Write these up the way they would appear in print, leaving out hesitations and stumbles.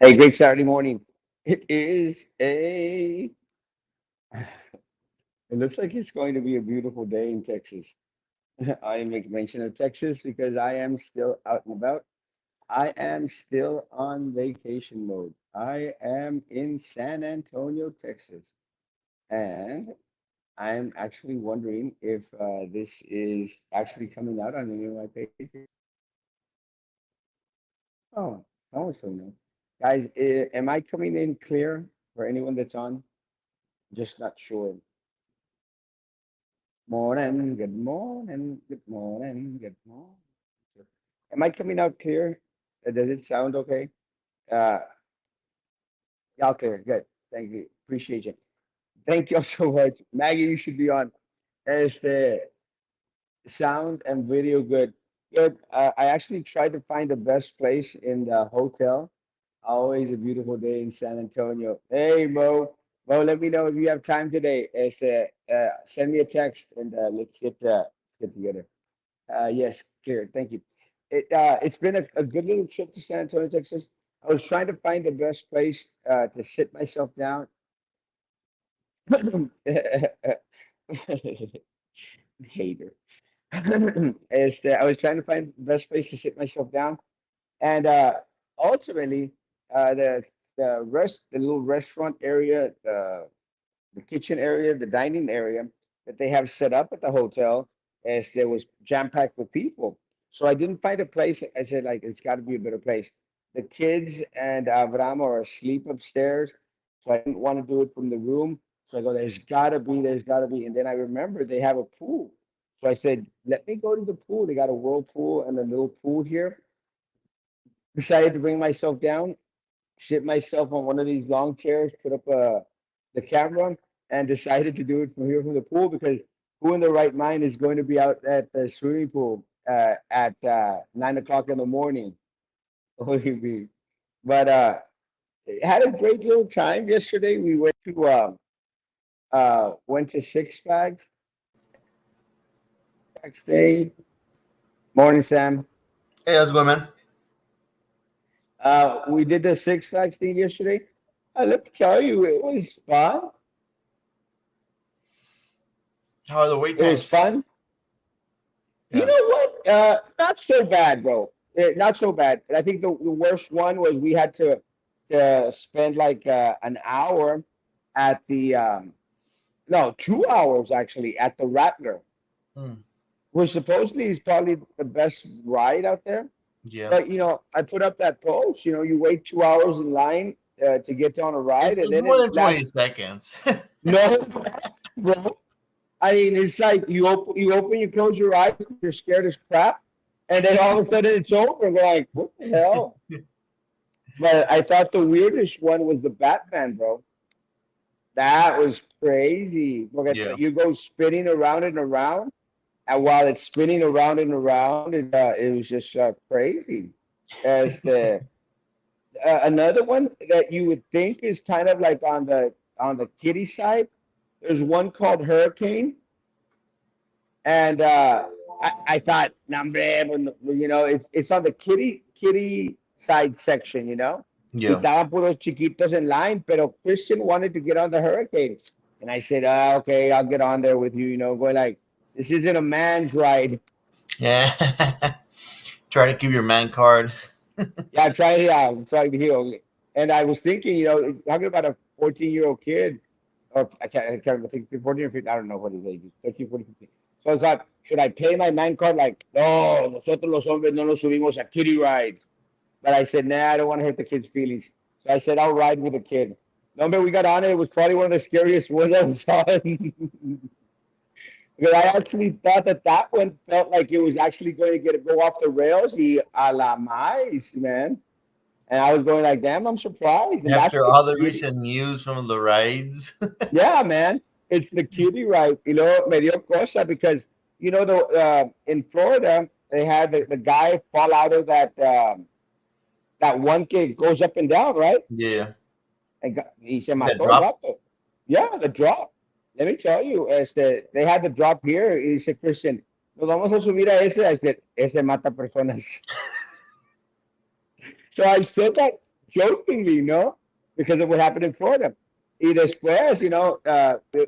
Hey, great Saturday morning. It is a, it looks like it's going to be a beautiful day in Texas. I make mention of Texas because I am still out and about. I am still on vacation mode. I am in San Antonio, Texas. And I'm actually wondering if this is actually coming out on any of my pages. Oh, someone's coming in. Guys, am I coming in clear for anyone that's on? Just not sure. Morning, good morning, good morning, good morning. Am I coming out clear? Does it sound okay? Uh, yeah, clear. Good. Thank you. Appreciate you. Thank you all so much. Maggie, you should be on. Is the sound and video good? Good. I actually tried to find the best place in the hotel. Always a beautiful day in San Antonio. Hey, Mo. Mo, let me know if you have time today. Send me a text and let's get together. Yes, clear. Thank you. It's been a good little trip to San Antonio, Texas. I was trying to find the best place to sit myself down. Hater. I was trying to find the best place to sit myself down, and ultimately, the little restaurant area, the kitchen area, the dining area that they have set up at the hotel as there was jam packed with people. So I didn't find a place. I said, like, it's got to be a better place. The kids and Abraham are asleep upstairs, so I didn't want to do it from the room. So I go, there's got to be. And then I remember they have a pool. So I said, let me go to the pool. They got a whirlpool and a little pool here. Decided to bring myself down, sit myself on one of these long chairs, put up the camera, and decided to do it from here from the pool because who in the right mind is going to be out at the swimming pool at 9 o'clock in the morning? Believe me. But had a great little time yesterday. We went to Six Flags next day. Morning, Sam. Hey, how's it going, man? We did the Six Flags thing yesterday. Let me tell you, it was fun. How are the wait It was times? fun. You Yeah. know what? Not so bad, bro. Not so bad. I think the worst one was we had to spend like an hour at the no, 2 hours actually at the Rattler, Hmm. which supposedly is probably the best ride out there. Yeah. But I put up that post. You wait 2 hours in line to get on a ride, and It's then more it than 20 lasts. seconds. No, bro. I mean, it's like you close your eyes, you're scared as crap, and then all of a sudden it's over. We're like, what the hell? But I thought the weirdest one was the Batman, bro. That was crazy. Look at Yeah. you go spinning around and around, and while it's spinning around and around, it was just crazy. As the another one that you would think is kind of like on the kiddie side. There's one called Hurricane. And I thought, "Nambre, it's on the kitty side section, Y Yeah. estaban puros chiquitos in line, pero Christian wanted to get on the Hurricane. And I said, okay, I'll get on there with you, going like, this isn't a man's ride. Yeah. Try to keep your man card. Yeah, try it out. Try it here. And I was thinking, talking about a 14-year-old kid, or I can't remember, I think 14 or 15, I don't know what his age is, 13, 14, 15. So I was like, should I pay my man card? Like, no, nosotros los hombres no nos subimos a kiddie rides. But I said, nah, I don't want to hurt the kid's feelings. So I said, I'll ride with the kid. No, but we got on it. It was probably one of the scariest ones I was on. Because I actually thought that one felt like it was actually going to go off the rails. A la mais, man. And I was going like, damn, I'm surprised. And that's After the all the kitty. recent news from the rides. Yeah, man. It's the kitty ride. Me dio cosa because, in Florida, they had the guy fall out of that one kid goes up and down, right? Yeah. And he se That mató el drop. vato. Yeah, the drop. Let me tell you, they had the drop here. Y dice Christian, nos vamos a subir a ese. I said, ese mata personas. So I said that. jokingly, no, because of what happened in Florida. Y después,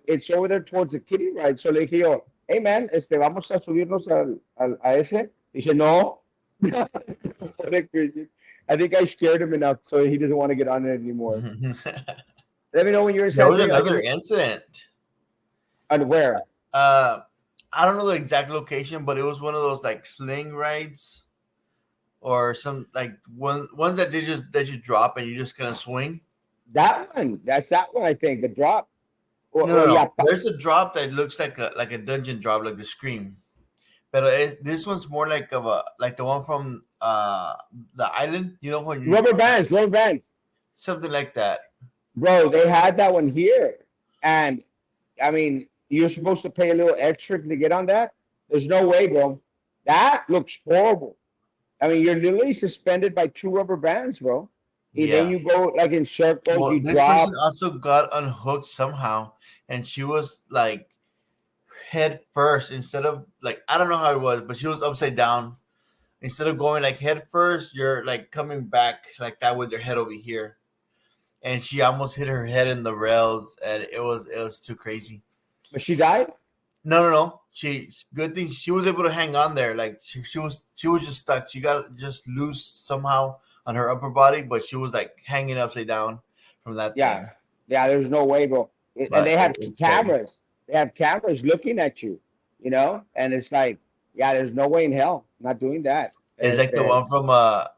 it's over there towards the kiddie ride. So le dije yo, hey man, vamos a subirnos a ese. Dice, no. What a crazy. I think I scared him enough, so he doesn't want to get on it anymore. Let me know when you're in There San was Antonio. I another can, incident. on where? Uh, I don't know the exact location, but it was one of those like sling rides or some like ones that they just drop and you just kind of swing. That one. That's that one, I think. The drop. No, no, Or yeah, no. There's a drop that looks like a dungeon drop, like the Scream. But this one's more like of a like the one from the island. You know when you rubber bands. something like that. Bro, they had that one here. And I mean, you're supposed to pay a little extra to get on that. There's no way, bro. That looks horrible. I mean, you're literally suspended by two rubber bands, bro. And then Yeah. you go like in circles, Well, you this person drop. also got unhooked somehow, and she was like head first instead of like I don't know how it was, but she was upside down. Instead of going like head first, you're like coming back like that with your head over here, and she almost hit her head in the rails, and it was too crazy. But she died. No, no, no. She good thing she was able to hang on there. Like she was just stuck. She got just loose somehow on her upper body, but she was like hanging upside down from that Yeah. thing. Yeah, there's no way, bro. And But they have it's scary. cameras. They have cameras looking at you, and it's like, yeah, there's no way in hell I'm not doing that. It's It's like the one from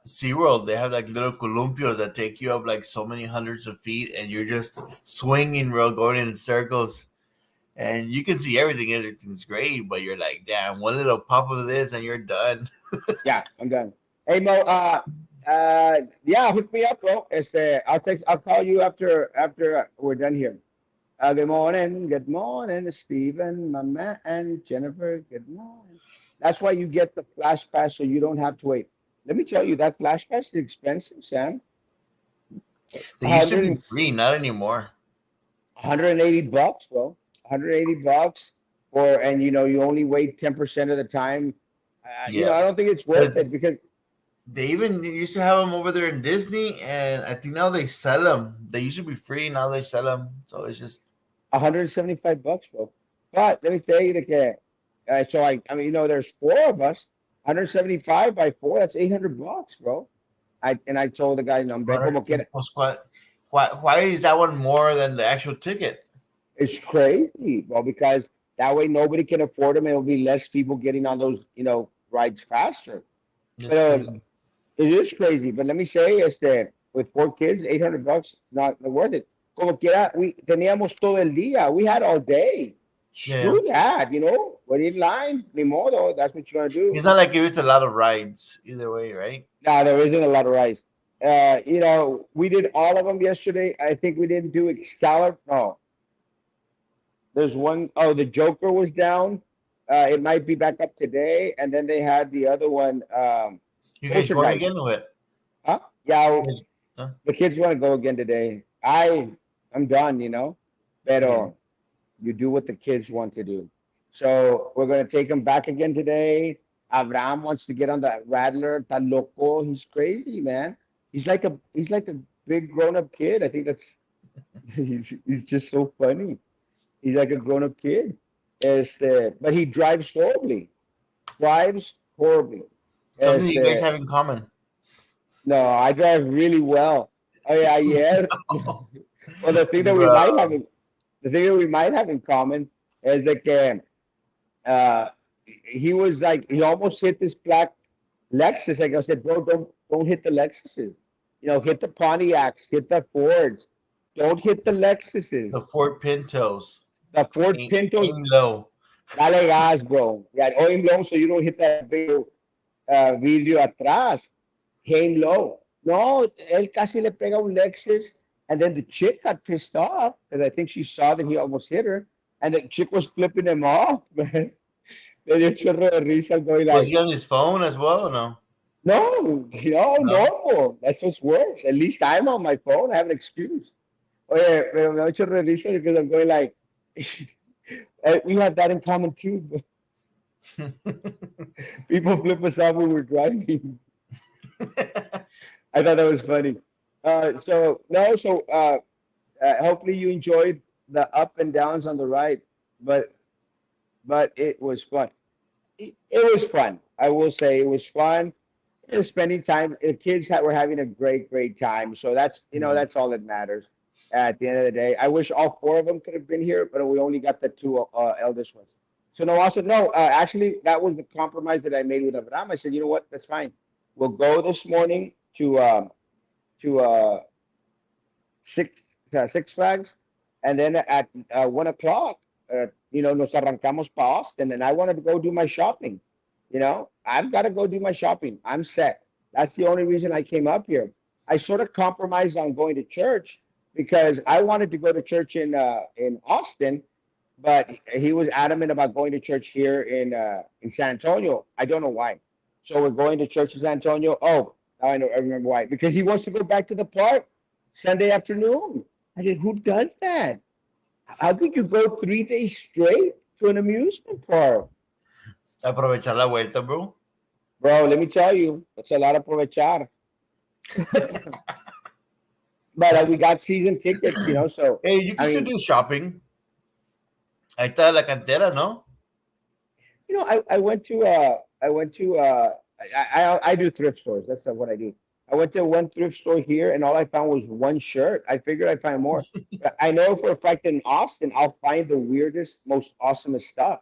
SeaWorld. They have like little columpios that take you up like so many hundreds of feet, and you're just swinging, bro, going in circles. And you can see everything. Everything's great, but you're like, damn, one little pop of this, and you're done. yeah, I'm done. Hey Mo, yeah, hook me up, bro. I'll call you after we're done here. Good morning, Stephen, my man, and Jennifer. Good morning. That's why you get the flash pass, so you don't have to wait. Let me tell you, that flash pass is expensive, Sam. They used to be 100, free, not anymore. $180, bro. $180 and you only wait 10% of the time. Yeah, I don't think it's worth because it because they even used to have them over there in Disney, and I think now they sell them. They used to be free, now they sell them. So it's just $175, bro. But let me tell you the so I mean, there's four of us. 175 by four, that's $800, bro. I told the guy, no, hombre, como quiera. pues, why is that one more than the actual ticket? It's crazy, well, because that way nobody can afford them. It'll be less people getting on those, rides faster. It's But crazy. it is crazy. But let me say, with four kids, $800, not worth it. Como quiera, we teníamos todo el día. We had all day. Yeah, Screw that, We're in line, ni modo. That's what you're gonna do. it's not like it's a lot of rides either way, right? No, there isn't a lot of rice. We did all of them yesterday. I think we didn't do Excalibur. No, there's one. Oh, the Joker was down. It might be back up today. And then they had the other one, You guys going Poltergeist. again or what? Huh? Yeah, You guys, huh? the kids want to go again today. I'm done, Yeah. Pero you do what the kids want to do. So we're gonna take them back again today. Abraham wants to get on the Rattler. Está loco. He's crazy, man. He's like a big grown up kid. I think that's he's just so funny. He's like a grown up kid. But he drives horribly. Drives horribly. Something you guys Este, have in common. no, I drive really well. Oh yeah, yeah. Well, Bro. the thing that we might have in common is that uh, he was like he almost hit this black Lexus. Like I said, bro, don't hit the Lexuses. Hit the Pontiacs, hit the Fords. Don't hit the Lexuses. The Ford Pintos. The Ford Pintos, Aim low. dale gas, bro. Yeah, aim low so you don't hit that big vidrio atrás. Aim low. No, él casi le pega un Lexus, and then the chick got pissed off because I think she saw that he almost hit her, and the chick was flipping him off, man. Le dio chorro de risa going Was like, he on his phone as well or no? no, No? normal. That's what's worse. At least I'm on my phone. I have an excuse. Oye, pero me da chorro de risa because I'm going like, we have that in common too. But people flip us off when we're driving. I thought that was funny. So no, hopefully you enjoyed the up and downs on the ride, but it was fun. It was fun. I will say it was fun. Spending time. The kids were having a great time. So that's Yeah. that's all that matters. At the end of the day, I wish all four of them could have been here, but we only got the two eldest ones. So no, also no. Actually, that was the compromise that I made with Abraham. I said, you know what? That's fine. We'll go this morning to Six Flags, and then at 1 o'clock, nos arrancamos pa Austin, and I wanted to go do my shopping. I've got to go do my shopping. I'm set. That's the only reason I came up here. I sort of compromised on going to church because I wanted to go to church in Austin, but he was adamant about going to church here in San Antonio. I don't know why. So we're going to church in San Antonio. Oh, now I know. I remember why. Because he wants to go back to the park Sunday afternoon. I said, who does that? How could you go 3 days straight to an amusement park? Aprovechar la vuelta, bro. Bro, let me tell you, it's a lot of aprovechar. But we got season tickets, so Hey, you can I still mean, do shopping. Ahí está la cantera, ¿no? I do thrift stores. That's what I do. I went to one thrift store here, and all I found was one shirt. I figured I'd find more. But I know for a fact in Austin, I'll find the weirdest, most awesomest stuff.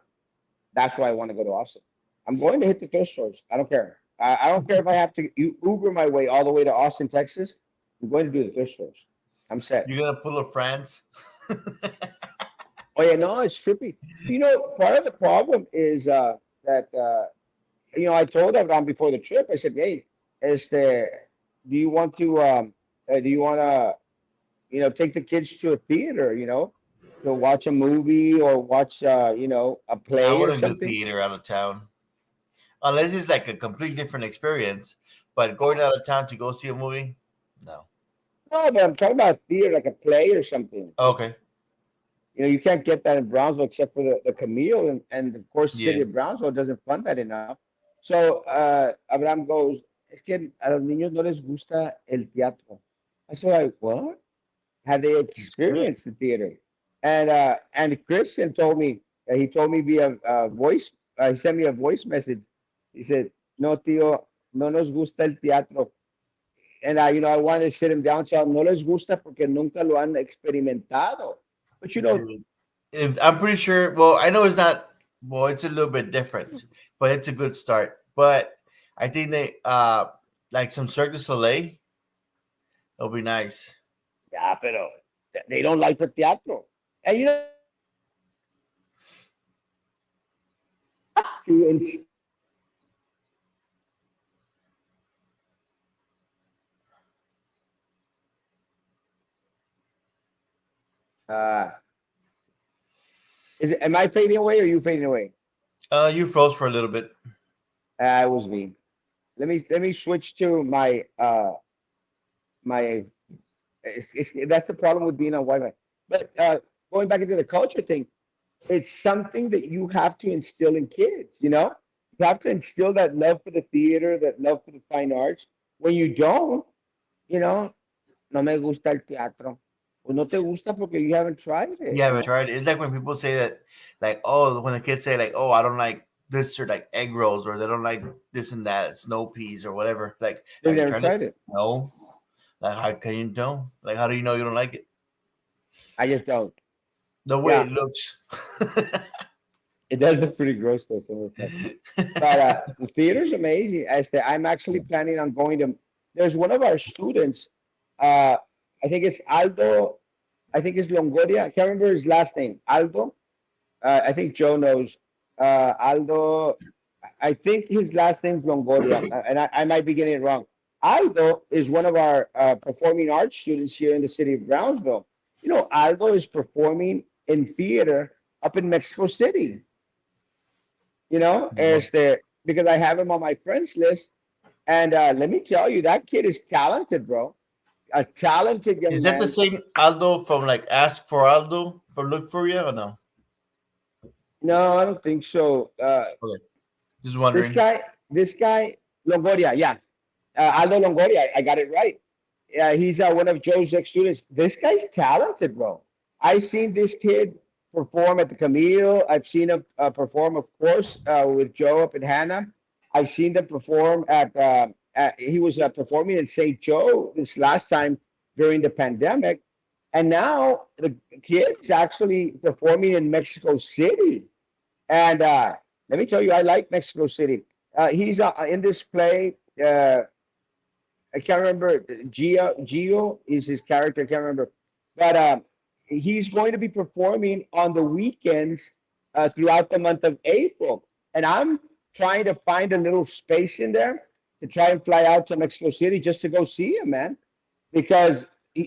That's why I want to go to Austin. I'm going to hit the thrift stores. I don't care. I don't care if I have to Uber my way all the way to Austin, Texas. I'm going to do the thrift stores. I'm set. You're gonna pull a France. Oh yeah, no, it's trippy. Part of the problem is that I told Avram before the trip. I said, "Hey, do you want to take the kids to a theater? To watch a movie or watch a I play or wouldn't do something?" theater out of town unless it's like a complete different experience. But going out of town to go see a movie, no. No, but I'm talking about theater, like a play or something. Okay. You can't get that in Brownsville except for the Camille, and of course, the city Yeah. of Brownsville doesn't fund that enough. So Abraham goes, es que a los niños no les gusta el teatro. I said, like, what? Have they It's good. experienced the theater? And Christian told me, he told me via voice, he sent me a voice message. He said, no, tío, no nos gusta el teatro. And I wanted to sit him down, tell him, no les gusta porque nunca lo han experimentado. But Dude, I'm pretty sure. Well, I know it's not. Well, it's a little bit different, but it's a good start. But I think they like some Cirque du Soleil. It'll be nice. yeah, pero they don't like the teatro. And to uh, am I fading away or are you fading away? You froze for a little bit. It was me. Let me switch to my that's the problem with being on Wi-Fi. But going back into the culture thing, it's something that you have to instill in kids. You have to instill that love for the theater, that love for the fine arts. When you don't, you know, no me gusta el teatro. Pues no te gusta porque you haven't tried You it. haven't tried it. It's like when people say that, like, oh, when the kids say like, oh, I don't like this or like egg rolls or they don't like this and that snow peas or whatever. Like, They've have you never tried it? tried it. No. Like, how can you know? Like, how do you know you don't like it? I just don't. The way Yeah, it looks. it does look pretty gross though, some of the stuff. But the theater's amazing. I'm actually planning on going to. There's one of our students. Uh, I think it's Aldo. I think it's Longoria. I can't remember his last name. Aldo. I think Joe knows. Aldo. I think his last name's Longoria, and I might be getting it wrong. Aldo is one of our performing arts students here in the city of Brownsville. Aldo is performing in theater up in Mexico City. Because I have him on my friends list, and let me tell you, that kid is talented, bro. A talented young Is that the man. same Aldo from like Ask for Aldo from Look for You or no? No, I don't think so. Okay. Just This wondering. guy, this guy, Longoria, yeah, Aldo Longoria. I got it right. Yeah, he's one of Joe's ex students. This guy's talented, bro. I've seen this kid perform at the Camille. I've seen him perform, of course, with Joe up in Hannah. I've seen them perform he was performing in St. Joe this last time during the pandemic. And now the kid's actually performing in Mexico City. And let me tell you, I like Mexico City. He's in this play. I can't remember. Gio is his character. I can't remember, but he's going to be performing on the weekends throughout the month of April, and I'm trying to find a little space in there to try and fly out to Mexico City just to go see him, man, because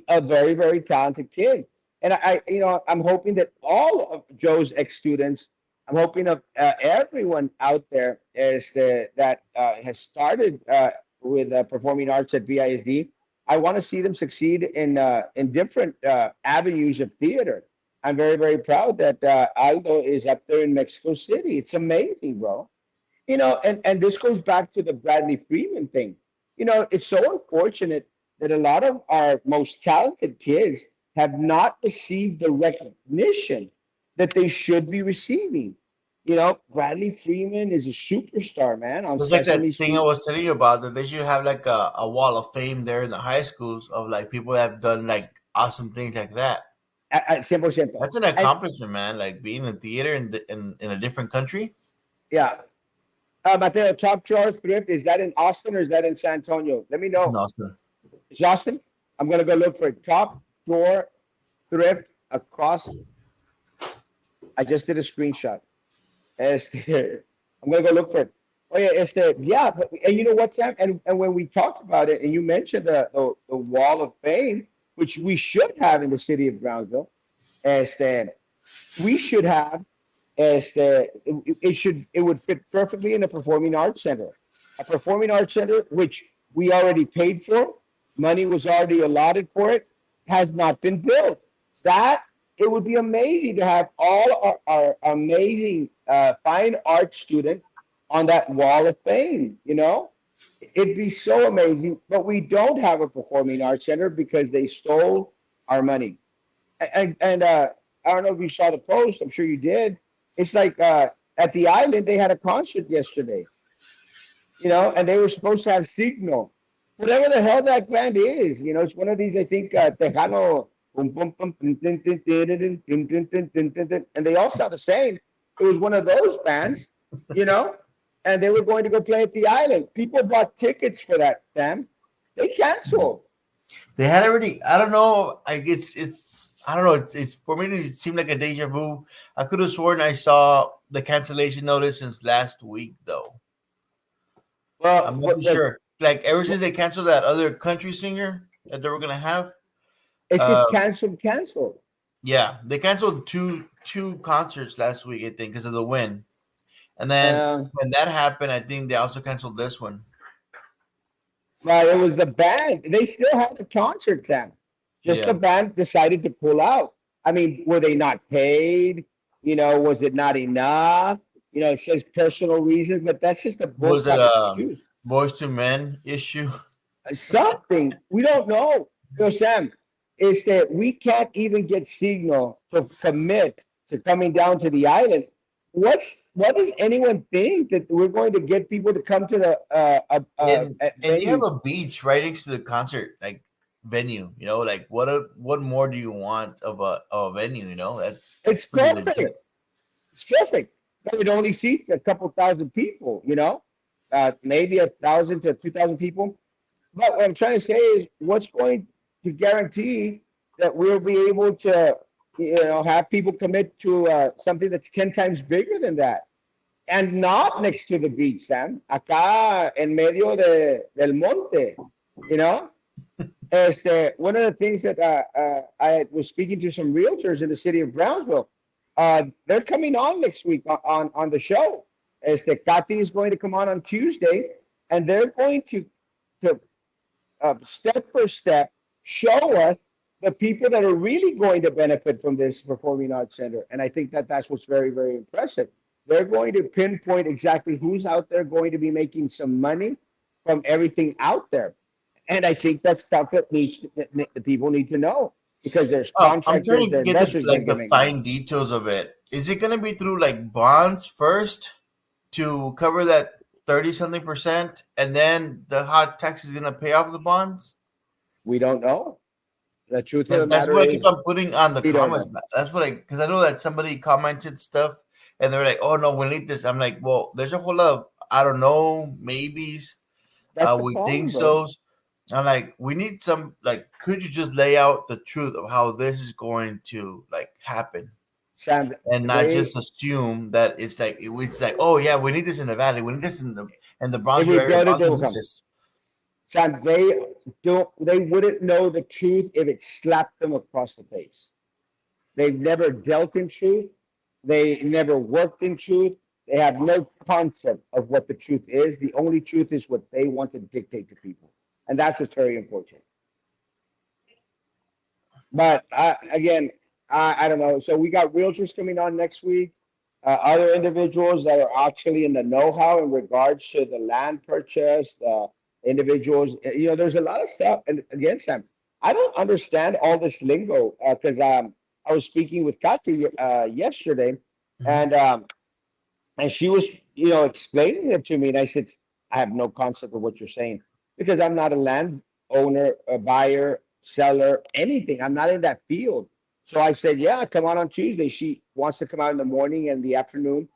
a very very talented kid, and I'm hoping that all of Joe's ex students. I'm hoping of everyone out there that has started with performing arts at BISD. I want to see them succeed in different avenues of theater. I'm very very proud that Aldo is up there in Mexico City. It's amazing, bro. And this goes back to the Bradley Freeman thing. It's so unfortunate that a lot of our most talented kids have not received the recognition that they should be receiving. Bradley Freeman is a superstar, man, on It's like Sesame that thing I Street. was telling you about that they should have like a wall of fame there in the high schools of like people that have done like awesome things like that. 100%. That's an And accomplishment, man. Like being in theater in a different country. yeah, Mateo, top drawer thrift, is that in Austin or is that in San Antonio? Let me It's an know. Oscar. It's Austin? I'm going to go look for it. Top drawer thrift across. I just did a screenshot. I'm going to go look for it. Oh, yeah, and you know what, Sam? And when we talked about it, and you mentioned the wall of fame, which we should have in the city of Brownsville, we should have it would fit perfectly in a performing arts center. A performing arts center, which we already paid for, money was already allotted for it, has not been built. That it would be amazing to have all our amazing fine art student on that wall of fame. It'd be so amazing. But we don't have a performing arts center because they stole our money. And I don't know if you saw the post. I'm sure you did. It's like at the island they had a concert yesterday, and they were supposed to have Signal, whatever the hell that band is. It's one of these. I think Tejano, and they all sound the same. It was one of those bands, you know, and they were going to go play at the island. People bought tickets for that, Sam. They canceled. They had already. I don't know. I it's. I don't know. It's for me. It seemed like a deja vu. I could have sworn I saw the cancellation notice since last week, though. I'm Well, not too sure. Like ever since they canceled that other country singer that they were gonna have, it's uh, just canceled. yeah, they canceled two concerts last week. I think because of the win, and then Uh, when that happened, I think they also canceled this one. Well, it was the band. They still had a concert, Sam. Just the Yeah, band decided to pull out. I mean, were they not paid? Was it not enough? It says personal reasons, but that's just a was it bullcrap a excuse. boys to men issue? Something we don't know. Sam, is that we can't even get Signal to commit to coming down to the island. What does anyone think that we're going to get people to come to the And you have venue? a beach right next to the concert like venue. You know, like what more do you want of a venue? You know, that's It's pretty legit. perfect. It's perfect. But it only seats a couple thousand people, maybe 1,000 to 2,000 people. But what I'm trying to say is, what's going to guarantee that we'll be able to, have people commit to something that's 10 times bigger than that? And not next to the beach, Sam. Acá en medio del monte, you know? One of the things that I was speaking to some realtors in the city of Brownsville. They're coming on next week on the show. Kathy is going to come on Tuesday, and they're going to step for step show us the people that are really going to benefit from this performing arts center. And I think that that's what's very very impressive. They're going to pinpoint exactly who's out there going to be making some money from everything out there, And I think that's stuff that the people need to know because there's I'm trying contractors, to the get the investors that are like the giving money. fine details of it. Is it gonna be through like bonds first to cover that 30 something percent, and then the hot tax is gonna pay off the bonds? We don't know. The truth of the That's matter what I keep is, on putting on the we don't comments. know. That's what I, because I know that somebody commented stuff, and they're like, "Oh no, we need this." I'm like, "Well, there's a whole lot of I don't know, maybes. That's the We think problem, bro. so." I'm like, we need some like. Could you just lay out the truth of how this is going to like happen, Sam, and not they just assume that it's like, oh yeah, we need this in the valley, we need this in the if Bronx we area. build it, Bronx they will needs come. this. Sam, they wouldn't know the truth if it slapped them across the face. They've never dealt in truth. They never worked in truth. They have no concept of what the truth is. The only truth is what they want to dictate to people. And that's what's very unfortunate. But again, I don't know. So we got realtors coming on next week. Other individuals that are actually in the know-how in regards to the land purchase. Individuals, there's a lot of stuff. And again, Sam, I don't understand all this lingo because I was speaking with Kathy yesterday, Mhm. and she was, explaining it to me, and I said, I have no concept of what you're saying because I'm not a land owner, a buyer, seller, anything. I'm not in that field. So I said, yeah, come on Tuesday. She wants to come out in the morning and the afternoon,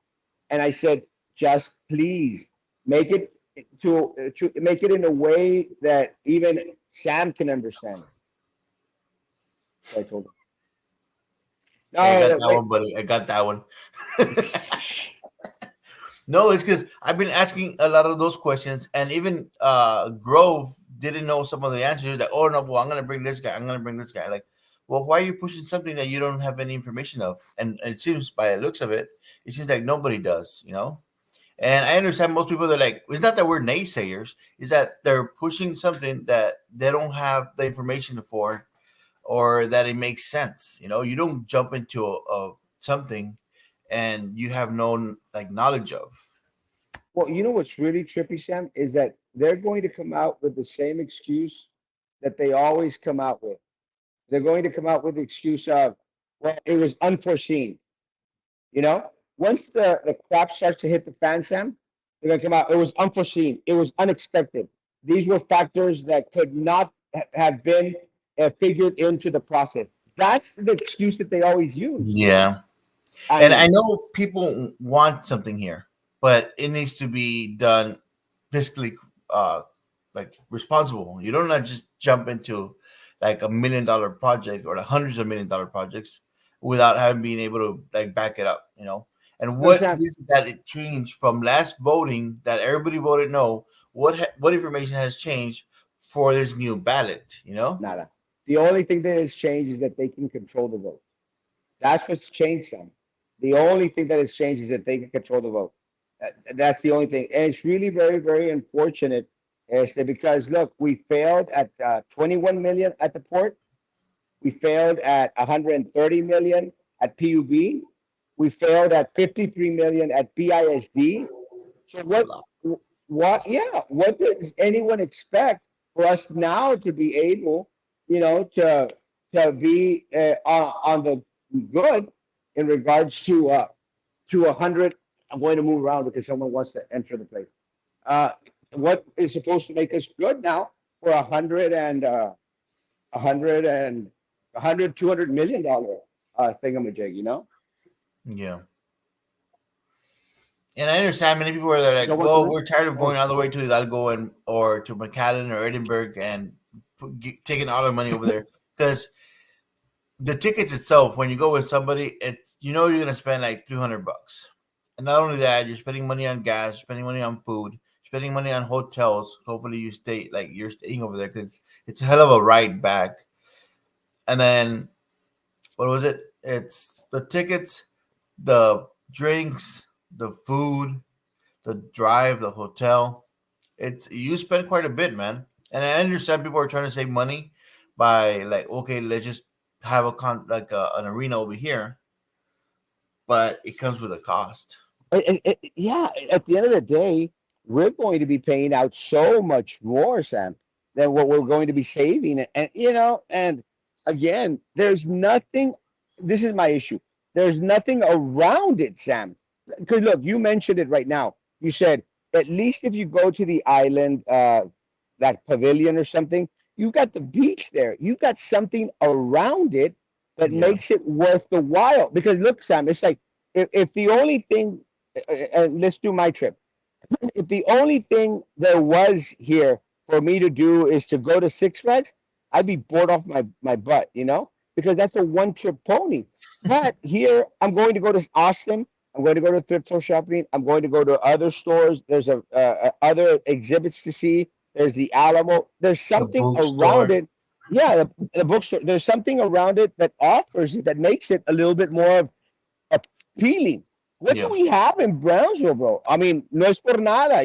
and I said, just please make it to make it in a way that even Sam can understand it. So I told her, Yeah, I got no, that wait, one, buddy. I got that one. No, it's because I've been asking a lot of those questions, and even Grove didn't know some of the answers. Like, oh no, well, I'm gonna bring this guy. I'm gonna bring this guy. Like, well, why are you pushing something that you don't have any information of? And it seems, by the looks of it, it seems like nobody does. And I understand most people. They're like, it's not that we're naysayers. It's that they're pushing something that they don't have the information for, or that it makes sense. You don't jump into something and you have no like knowledge of. well, you know what's really trippy, Sam, is that they're going to come out with the same excuse that they always come out with. They're going to come out with the excuse of, well, it was unforeseen. You know, once the crap starts to hit the fan, Sam, they're going to come out. It was unforeseen. It was unexpected. These were factors that could not have been figured into the process. That's the excuse that they always use. Yeah. I And I mean, know people want something here, but it needs to be done fiscally, uh like responsible. You don't not just jump into like $1 million project or the hundreds of $1 million projects without having been able to like back it up. And no, what Sam, is it that it changed from last voting that everybody voted no? What information has changed for this new ballot? nada. The only thing that has changed is that they can control the vote. That's what's changed, Sam. The only thing that has changed is that they can control the vote. That's the only thing. And it's really very, very unfortunate is that because look, we failed at 21 million at the port. We failed at 130 million at PUB. We failed at 53 million at BISD. So It's a lot. what does anyone expect for us now to be able, to be on the good in regards to 100? I'm going to move around because someone wants to enter the place. Uh, what is supposed to make us good now for 100 and 100, $200 million thingamajig, Yeah. And I understand many people are there You like, don't want to come well, in? we're tired of going Oh, all the way to Hidalgo or to McAllen or Edinburgh and taking all the money over there because the tickets itself, when you go with somebody, it's you're gonna spend like $300, and not only that, you're spending money on gas, spending money on food, spending money on hotels. Hopefully, you're staying over there because it's a hell of a ride back. And then what was it? It's the tickets, the drinks, the food, the drive, the hotel. It's you spend quite a bit, man. And I understand people are trying to save money by like, okay, let's just have an arena over here, but it comes with a cost. yeah, at the end of the day, we're going to be paying out so much more, Sam. than what we're going to be saving. And and again, there's nothing. This is my issue. There's nothing around it, Sam. Because look, you mentioned it right now. You said at least if you go to the island, that pavilion or something, you got the beach there. You got something around it that Yeah. makes it worth the while. Because look, Sam, it's like if the only thing, let's do my trip. If the only thing there was here for me to do is to go to Six Flags, I'd be bored off my butt, because that's a one trip pony. But here, I'm going to go to Austin. I'm going to go to thrift store shopping. I'm going to go to other stores. There's other exhibits to see. There's the Alamo. There's The something around bookstore. it. Yeah, the bookstore. There's something around it that offers it that makes it a little bit more of appealing. What do Yeah. we have in Brownsville, bro? I mean, no es por nada.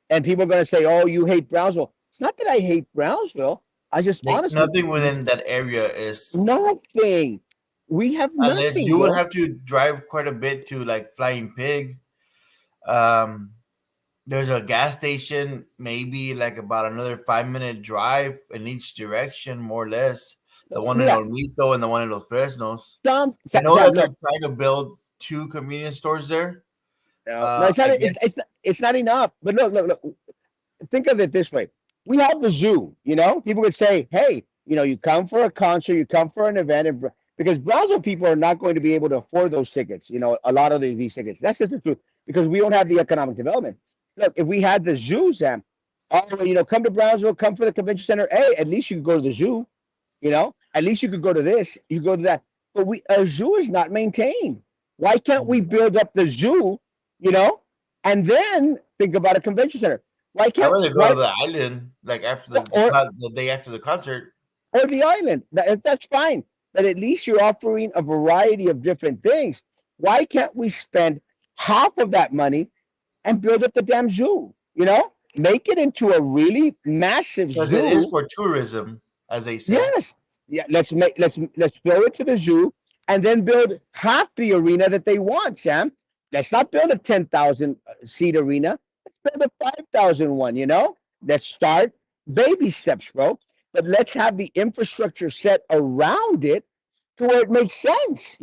And people are going to say, oh, you hate Brownsville. It's not that I hate Brownsville. I just Like honestly, nothing within that area is, nothing. We have unless nothing, you would bro. have to drive quite a bit to like Flying Pig. Um, there's a gas station, maybe like about another 5 minute drive in each direction, more or less. The one in Mira, Olmito and the one in Los Fresnos. I know Sam, that they're look. trying to build two convenience stores there. No, it's not. I guess It's not enough. But look. Think of it this way. We have the zoo. People could say, hey, you come for a concert, you come for an event, because Brownsville people are not going to be able to afford those tickets, a lot of these tickets. That's just the truth, because we don't have the economic development. Look, if we had the zoo, Sam, come to Brownsville, come for the convention center. Hey, at least you could go to the zoo. At least you could go to this, you go to that. But our zoo is not maintained. Why can't we build up the zoo, you know, and then think about a convention center? Why I'd can't rather go to why the island like after or the day after the concert. the island? That's fine. But at least you're offering a variety of different things. Why can't we spend half of that money and build up the damn zoo? Make it into a really massive Because it is zoo. for tourism, as they say. Yes. Yeah, let's build it to the zoo and then build half the arena that they want, Sam. Let's not build a 10,000 seat arena. Let's build a 5,000 one. Let's start baby steps, bro. But let's have the infrastructure set around it to where it makes sense.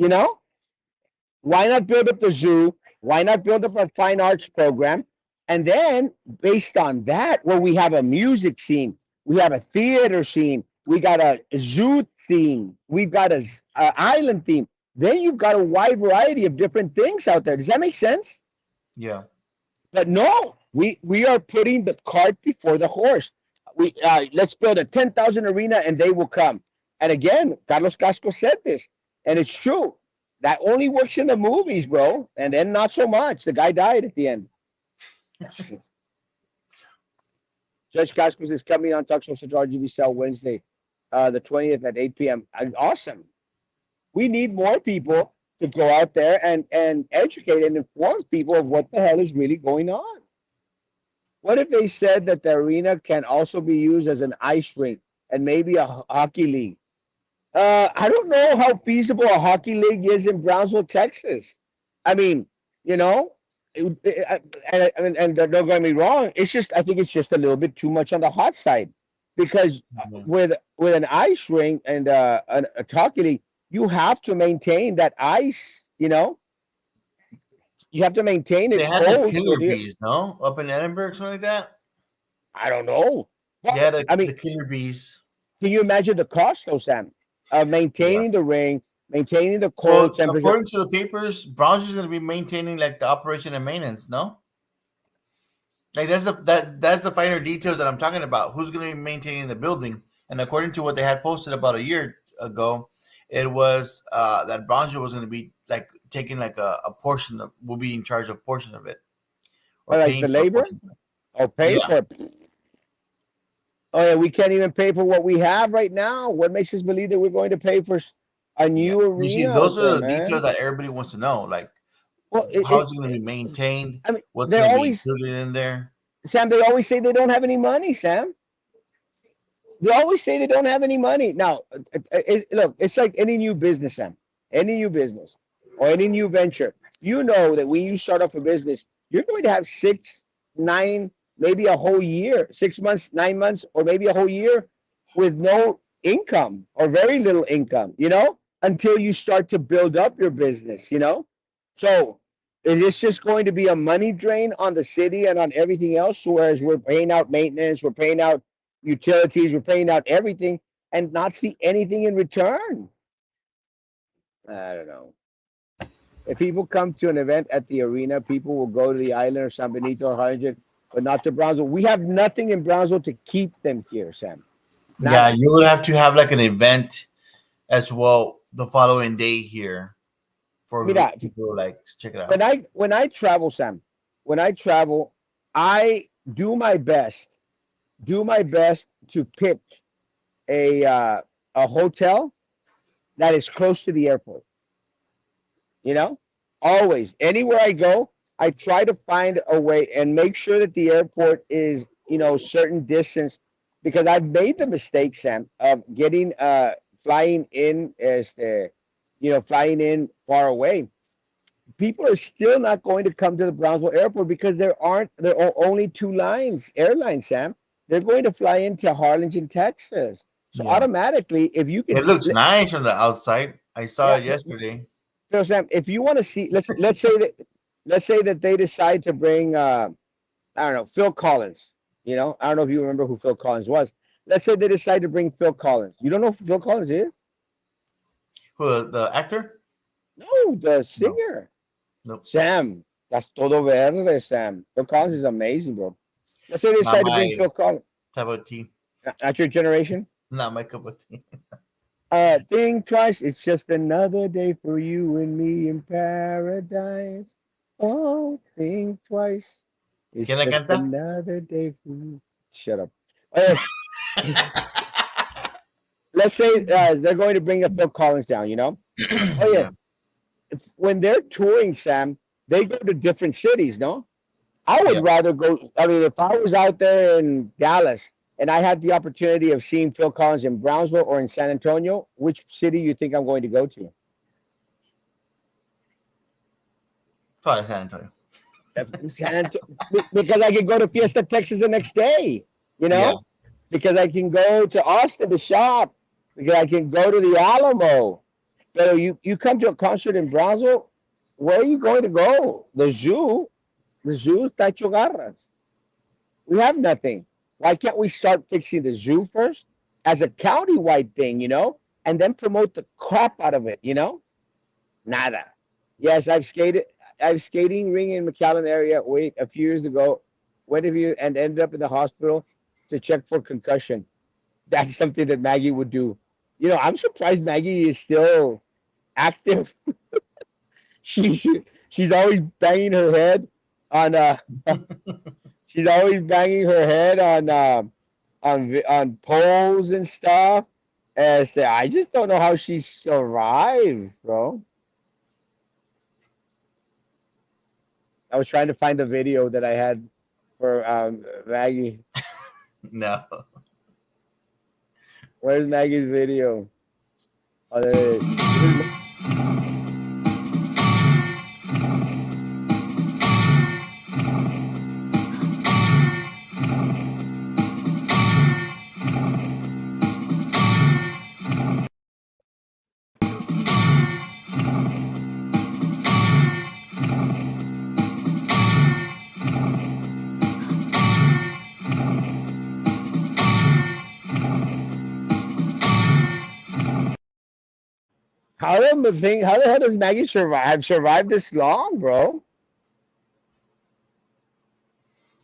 Why not build up the zoo? Why not build up a fine arts program? And then, based on that, where we have a music scene, we have a theater scene, we got a zoo theme, we've got a island theme. Then you've got a wide variety of different things out there. Does that make sense? Yeah. But no, we are putting the cart before the horse. Let's build a 10,000 arena and they will come. And again, Carlos Casco said this, and it's true. That only works in the movies, bro, and then not so much. The guy died at the end. Judge Cascos is coming on Talk Show Central RGB Cell Wednesday, the 20th at 8 p.m. Awesome. We need more people to go out there and educate and inform people of what the hell is really going on. What if they said that the arena can also be used as an ice rink and maybe a hockey league? I don't know how feasible a hockey league is in Brownsville, Texas. I mean, you know, and don't get me wrong. It's just I think it's just a little bit too much on the hot side, because Mhm. with an ice rink and a hockey league, you have to maintain that ice. You have to maintain They it had the cold for killer the. bees, no? Up in Edinburgh, something like that. I don't know. They Well, had I the mean, killer bees. can you imagine the cost, though, Sam, of Yeah. maintaining the ring, maintaining the cold Well, temperature? according to the papers, Browns is going to be maintaining like the operation and maintenance. No, like that's the finer details that I'm talking about. Who's going to be maintaining the building? And according to what they had posted about a year ago, it was that Bronzer was going to be like taking like a portion of, will be in charge of a portion of it or Like the paying for a labor portion. or paying Yeah, for it. Oh yeah, we can't even pay for what we have right now. What makes us believe that we're going to pay for a yeah. new You see, arena out those there, are the details man? that everybody wants to know. Like Well, how it's going to be maintained, I mean, what's they going to be always, included in there. Sam. They always say they don't have any money, Sam. They always say they don't have any money. Now, look, it's like any new business, Sam. Any new business or any new venture. You know that when you start off a business, you're going to have 6, 9. maybe a whole year, 6 months, 9 months, or maybe a whole year with no income or very little income, until you start to build up your business, So it's just going to be a money drain on the city and on everything else. Whereas we're paying out maintenance, we're paying out utilities, we're paying out everything and not see anything in return. I don't know. If people come to an event at the arena, people will go to the island or San Benito or Harlingen, but not to Brownsville. We have nothing in Brownsville to keep them here, Sam. Yeah, Nada. you would have to have like an event as well the following day here for Mira, people to like check it when out. I travel, Sam, when I travel, I do my best, to pick a uh, a hotel that is close to the airport. You know, always anywhere I go, I try to find a way and make sure that the airport is certain distance because I've made the mistake, Sam, of getting flying in as the flying in far away. People are still not going to come to the Brownsville airport because there are only two airlines, Sam. They're going to fly into Harlingen, Texas. So Yeah, automatically, if you could, it looks nice from the outside. I saw yeah, it yesterday. Sam, if you want to see, let's say that they decide to bring, I don't know, Phil Collins. I don't know if you remember who Phil Collins was. Let's say they decide to bring Phil Collins. You don't know who Phil Collins is? Who the actor? No, the No, singer. nope. Sam, that's todo verde, Sam. Phil Collins is amazing, bro. Let's say they Not decide to bring my Phil Collins. type of tea. Not your generation. Not my cup of tea. Think twice. It's just another day for you and me in paradise. Oh, think twice. It's ¿Quién la just canta? another day for you. Shut up. Okay, let's say they're going to bring a Phil Collins down. Oh yeah. Yeah, When they're touring, Sam, they go to different cities. No, I would yeah. rather go. I mean, if I was out there in Dallas and I had the opportunity of seeing Phil Collins in Brownsville or in San Antonio, which city you think I'm going to go to? Probably San Antonio. San Antonio, because I can go to Fiesta, Texas the next day. You Yeah. know, because I can go to Austin to shop. Because I can go to the Alamo. So you come to a concert in Brownsville, where are you going to go? The zoo. The zoo está hecho garras. We have nothing. Why can't we start fixing the zoo first as a county-wide thing, and then promote the crap out of it? Nada. Yes, I've skated. I've skating ring in McAllen area. Wait, a few years ago, went a few and ended up in the hospital to check for concussion. That's something that Maggie would do. I'm surprised Maggie is still active. She's she's always banging her head on she's always banging her head on poles and stuff. As I just don't know how she survived, bro. I was trying to find the video that I had for Maggie. No. Where's Maggie's video? Oh, there it is. This is how the hell does Maggie survive this long, bro?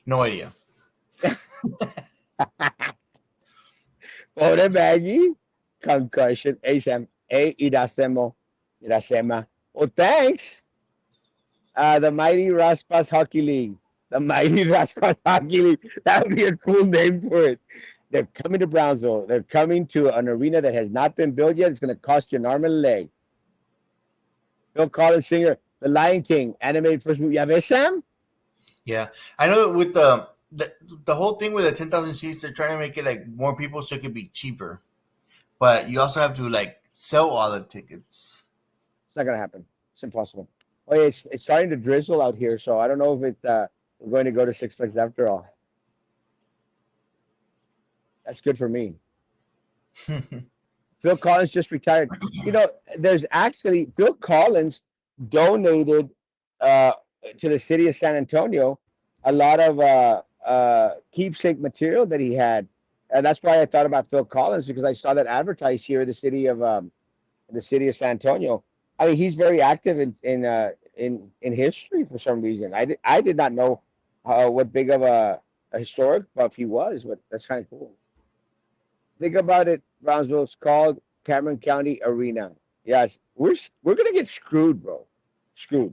No idea. Pobre Maggie. Concussion. Hey Sam. Hey Irasema. Well, thanks. The Mighty Raspas Hockey League. The Mighty Raspas Hockey League. That would be a cool name for it. They're coming to Brownsville. They're coming to an arena that has not been built yet. It's going to cost you an arm and a leg. Phil Collins singer, The Lion King, animated first movie. ¿Ya ves, Sam? Yeah, I know with the whole thing with the 10,000 seats, they're trying to make it like more people so it could be cheaper. But you also have to like sell all the tickets. It's not going to happen. It's impossible. Oh, yeah, it's starting to drizzle out here, so I don't know if we're going to go to Six Flags after all. That's good for me. Phil Collins just retired. You know, there's actually Phil Collins donated uh, to the city of San Antonio a lot of keepsake material that he had, and that's why I thought about Phil Collins because I saw that advertised here in the city of San Antonio. I mean, he's very active in history for some reason. I did not know what big of a historic buff he was, but that's kind of cool. Think about it, Brownsville. It's called Cameron County Arena. Yes, we're gonna get screwed, bro. Screwed.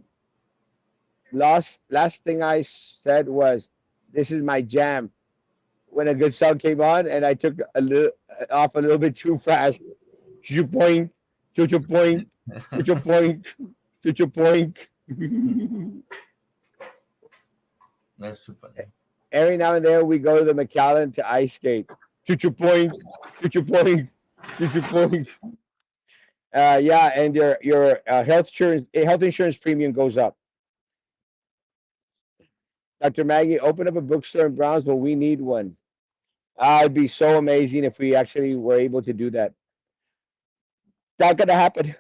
Last thing I said was, "This is my jam." When a good song came on, and I took a little off a little bit too fast. Choo point, choo point, choo point, choo point. That's too funny. Every now and then we go to the McAllen to ice skate. Choo point, choo point, choo point. Yeah, and your health insurance premium goes up. Dr. Maggie, open up a bookstore in Brownsville. We need one. It'd be so amazing if we actually were able to do that. Not gonna happen.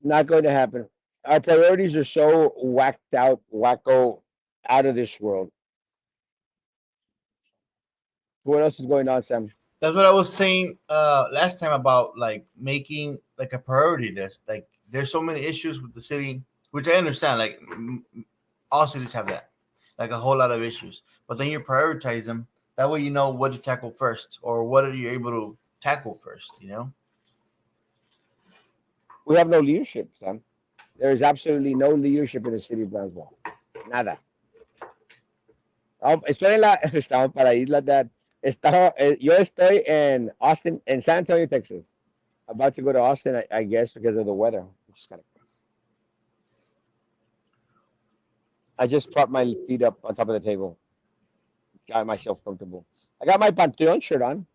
Not going to happen. Our priorities are so whacked out, wacko, out of this world. What else is going on, Sam? That's what I was saying last time about like making like a priority list. Like there's so many issues with the city, which I understand. Like all cities have that, like a whole lot of issues. But then you prioritize them. That way you know what to tackle first, or what are you able to tackle first. You know. We have no leadership, Sam. There is absolutely no leadership in the city of Brownsville. Nada. Estoy en la, estamos para Isla Dad. Yo estoy en Austin, en San Antonio, Texas. About to go to Austin, I guess, because of the weather. I just propped my feet up on top of the table, got myself comfortable. I got my Pantheon shirt on.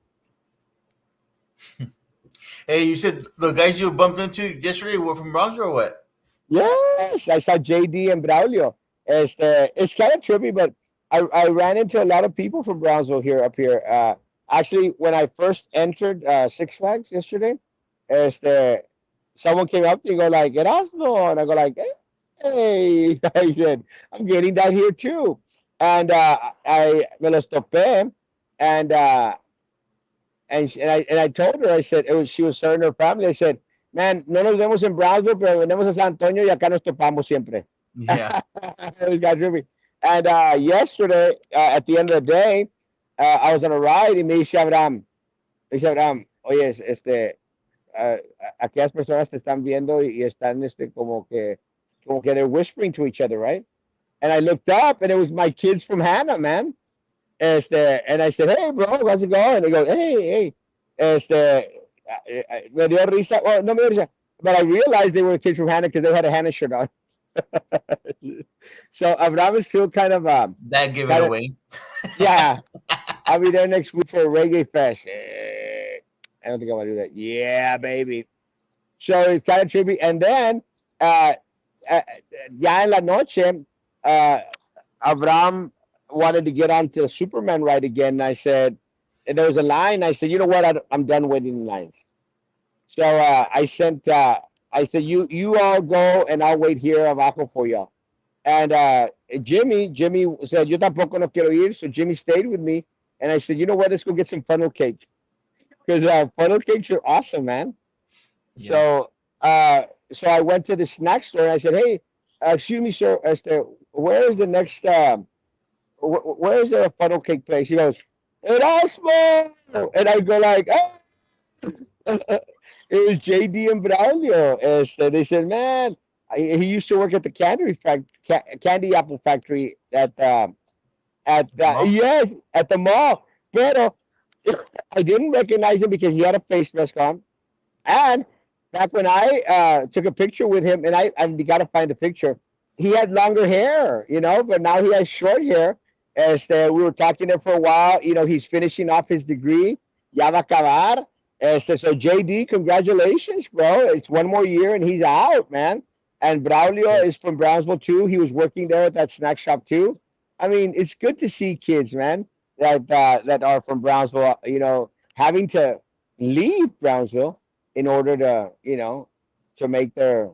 Hey, you said the guys you bumped into yesterday were from Brownsville or what? Yes, I saw JD and Braulio. It's kind of trippy, but I ran into a lot of people from Brownsville here up here. Actually, when I first entered Six Flags yesterday, este, someone came up to me and go like, Erasmo, and I go like, hey, I said, I'm getting that here too. And I me los topé, and and I told her, I said, she was her and her family. I said, man, no nos vemos en Brownsville, pero venimos a San Antonio y acá nos topamos siempre. Yeah. It was got trippy. And yesterday, at the end of the day, I was on a ride y me dice Abraham, oye, uh, aquellas personas te están viendo y están como que they're whispering to each other, right? And I looked up and it was my kids from Hannah, man. And I said, hey, bro, how's it going? And they go, hey, hey. Me dio risa. Well, no me dio risa. But I realized they were kids from Hannah because they had a Hannah shirt on. So Abraham is still That gave it kind of, away. yeah. I'll be there next week for a reggae fest. I don't think I want to do that. Yeah, baby. So it's kind of trippy. And then, uh, uh, ya en la noche, uh, Avram wanted to get onto the Superman ride again. And I said, and there was a line. I said, you know what? I'm done waiting in lines. So I said, you all go and I'll wait here abajo for y'all. And Jimmy said, yo tampoco no quiero ir. So Jimmy stayed with me. And I said, you know what? Let's go get some funnel cake. Because funnel cakes are awesome, man. Yeah. So, uh, so I went to the snack store and I said, hey, excuse me, sir, where is the next, where is there a funnel cake place? He goes, Erasmo! And I go like, oh, it was JD and Braulio. They said, man, he used to work at the candy apple factory At the mall. yes, at the mall. Pero I didn't recognize him because he had a face mask on. And back when I took a picture with him, and I got to find the picture, he had longer hair, but now he has short hair. We were talking there for a while. He's finishing off his degree. Ya va a acabar. So JD, congratulations, bro. It's one more year and he's out, man. And Braulio is from Brownsville too. He was working there at that snack shop too. I mean, it's good to see kids, man. that are from Brownsville, having to leave Brownsville in order to, to make their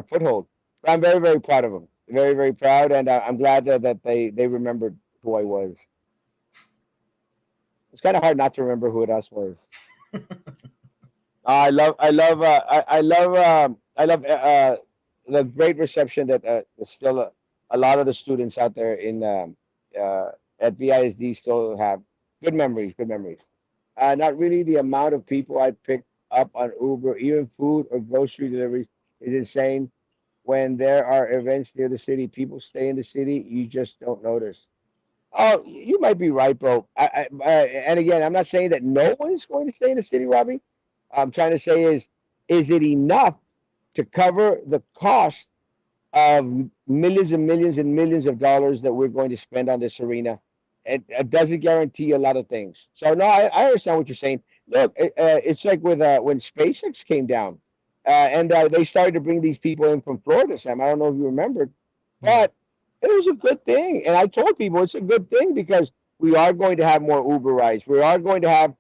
foothold. But I'm very, very proud of them. Very, very proud, and I'm glad that they remembered who I was. It's kind of hard not to remember who it us was. I love the great reception that still a lot of the students out there in uh, at VISD still have good memories. Good memories. Not really the amount of people I pick up on Uber, even food or grocery deliveries is insane. When there are events near the city, people stay in the city. You just don't notice. Oh, you might be right, bro. And again, I'm not saying that no one is going to stay in the city, Robbie. I'm trying to say is it enough to cover the cost of millions and millions and millions of dollars that we're going to spend on this arena? It doesn't guarantee a lot of things. So no, I understand what you're saying. Look, it's like with when SpaceX came down, and they started to bring these people in from Florida. Sam, I don't know if you remembered, Yeah. but it was a good thing. And I told people it's a good thing because we are going to have more Uber rides. We are going to have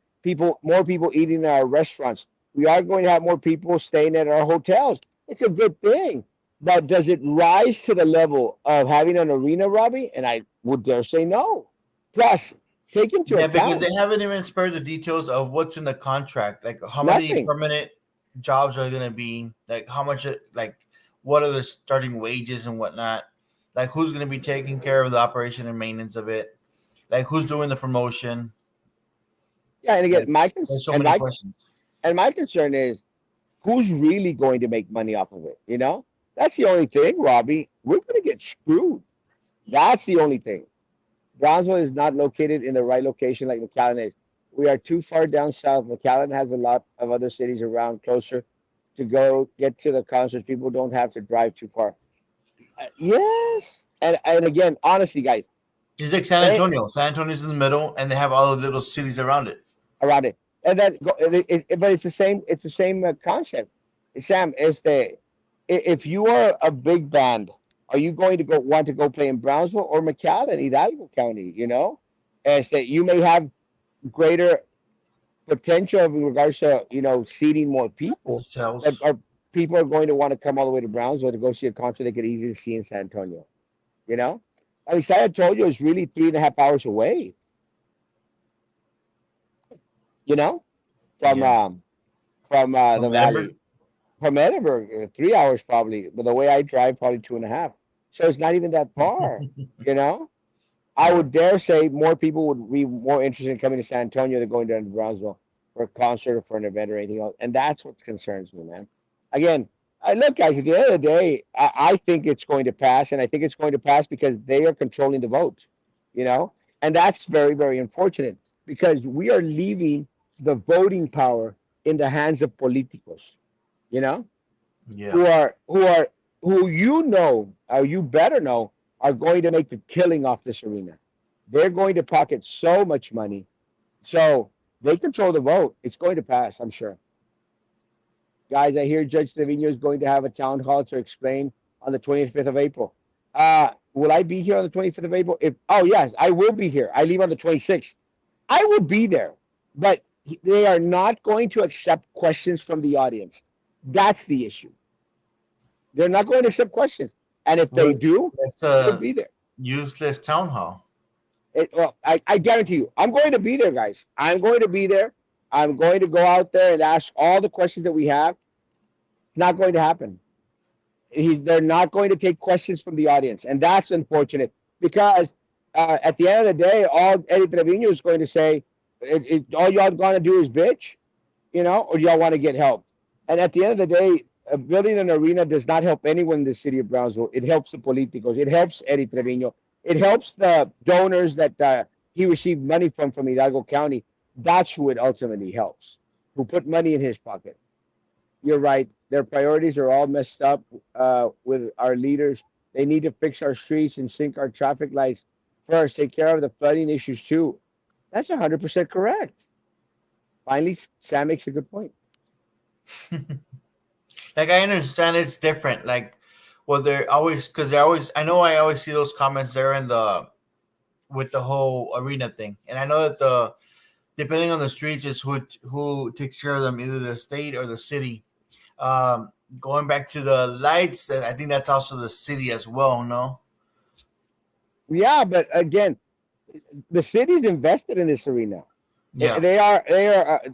more people eating in our restaurants. We are going to have more people staying at our hotels. It's a good thing. But does it rise to the level of having an arena, Robbie? And I would dare say no. Plus, take into Yeah, because account they haven't even spared the details of what's in the contract, like how many nothing. permanent jobs are going to be, like how much, like what are the starting wages and whatnot, like who's going to be taking care of the operation and maintenance of it, like who's doing the promotion. Yeah, and again, Like, there's so and many my questions. and my concern is who's really going to make money off of it? That's the only thing, Robbie. We're going to get screwed. That's the only thing. Brownsville is not located in the right location like McAllen is. We are too far down south. McAllen has a lot of other cities around closer to go get to the concerts. People don't have to drive too far. Yes, and again, honestly, guys, It's like San eh, Antonio. San Antonio's in the middle, and they have all the little cities around it. around it, and but it's the same. It's the same concept. Sam, if you are a big band, are you going to go want to go play in Brownsville or McAllen, Hidalgo County? As that you may have greater potential in regards to seating more The people that sales. are people are going to want to come all the way to Brownsville to go see a concert they could easily see in San Antonio. You know, I mean, San Antonio is really 3.5 hours away. You know, from Yeah. um, the From Edinburgh. valley, from Edinburgh, 3 hours probably. But the way I drive, probably 2.5. So it's not even that far. You know, I Yeah. would dare say more people would be more interested in coming to San Antonio than going down to Brownsville for a concert or for an event or anything else. And that's what concerns me, man. Again, I look, guys, at the end of the day, I think it's going to pass. And I think it's going to pass because they are controlling the vote, you know? And that's very, very unfortunate because we are leaving the voting power in the hands of politicos, you know? Yeah. Who or you better know, are going to make a killing off this arena. They're going to pocket so much money. So they control the vote. It's going to pass, I'm sure. Guys, I hear Judge Trevino is going to have a town hall to explain on the 25th of April. Will I be here on the 25th of April? Yes, I will be here. I leave on the 26th. I will be there, but they are not going to accept questions from the audience. That's the issue. They're not going to accept questions. And if they Well, do, it's I'll a be there. useless town hall. Well, I guarantee you, I'm going to be there, guys. I'm going to be there. I'm going to go out there and ask all the questions that we have. It's not going to happen. They're not going to take questions from the audience. And that's unfortunate because at the end of the day, all Eddie Trevino is going to say, all y'all going to do is bitch, or do y'all want to get help? And at the end of the day, building an arena does not help anyone in the city of Brownsville. It helps the politicos. It helps Eddie Trevino. It helps the donors that he received money from Hidalgo County. That's who it ultimately helps, who put money in his pocket. You're right. Their priorities are all messed up with our leaders. They need to fix our streets and sync our traffic lights first. Take care of the flooding issues too. That's 100% correct. Finally, Sam makes a good point. Like I understand it's different. Like, well, they're always because they always. I know I always see those comments there in the with the whole arena thing. And I know that the depending on the streets is who takes care of them, either the state or the city. Um, Going back to the lights, I think that's also the city as well. No, Yeah, but again, the city's invested in this arena. yeah, They are.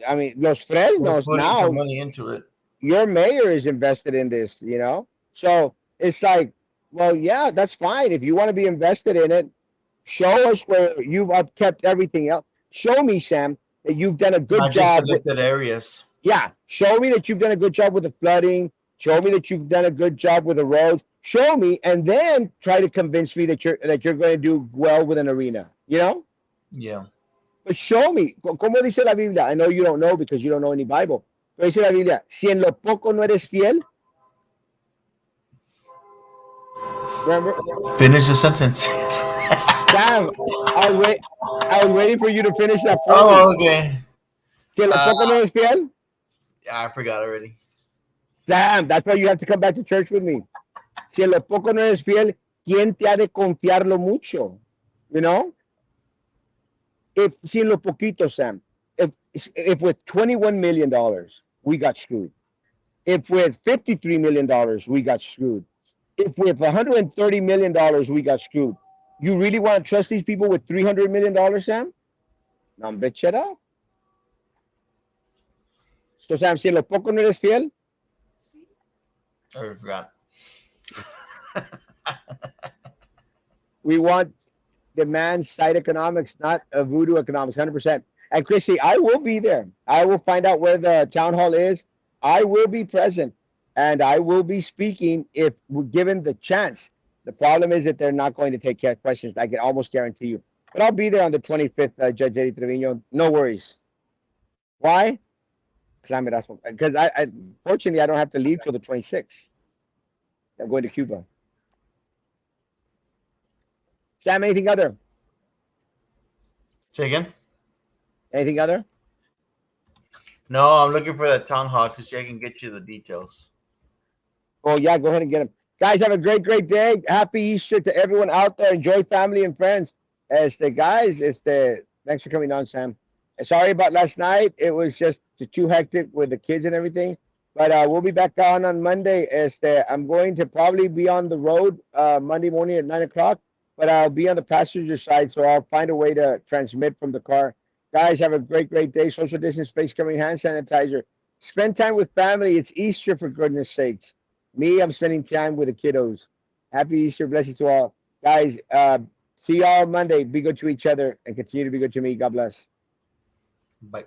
I mean, Los they're Fresnos putting some now. money into it. Your mayor is invested in this. So it's like, well, yeah, that's fine. If you want to be invested in it, show us where you've kept everything else. Show me, Sam, that you've done a good Not just job with. selected areas. Yeah, show me that you've done a good job with the flooding. Show me that you've done a good job with the roads. Show me, and then try to convince me that you're going to do well with an arena. Yeah, But show me. ¿Cómo dice la Biblia? I know you don't know because you don't know any Bible. Pero dice la Biblia, si en lo poco no eres fiel, remember, finish the sentence. Sam, I was wait, I was waiting for you to finish that for me. Oh, okay. Si en lo Uh, poco no eres fiel, I forgot already. Sam, that's why you have to come back to church with me. Si en lo poco no eres fiel, ¿quién te ha de confiar lo mucho? You know? If si en lo poquito, Sam, if with $21 million we got screwed. If with $53 million we got screwed. If with $130 million we got screwed. You really want to trust these people with $300 million, Sam? No, bitch, shut up. So, Sam, si en lo poco no eres fiel, I forgot. we want demand side economics, not a voodoo economics, 100%. And Chrissy, I will be there. I will find out where the town hall is. I will be present and I will be speaking if we're given the chance. The problem is that they're not going to take care of questions. I can almost guarantee you. But I'll be there on the 25th, Judge Eddie Trevino. No worries. Why? Because I'm Erasmo. Because fortunately, I don't have to leave till the 26th. I'm going to Cuba. Sam, anything other? Say again. Anything other? No, I'm looking for that town hall to see I can get you the details. Oh, yeah, go ahead and get them. Guys, have a great, great day. Happy Easter to everyone out there. Enjoy family and friends. Guys, thanks for coming on, Sam. Sorry about last night. It was just too hectic with the kids and everything. But we'll be back on Monday. I'm going to probably be on the road Monday morning at 9 o'clock, but I'll be on the passenger side, so I'll find a way to transmit from the car. Guys, have a great, great day. Social distance, face covering, hand sanitizer. Spend time with family. It's Easter, for goodness sakes. Me, I'm spending time with the kiddos. Happy Easter. Blessings to all. Guys, see y'all Monday. Be good to each other and continue to be good to me. God bless. Bye.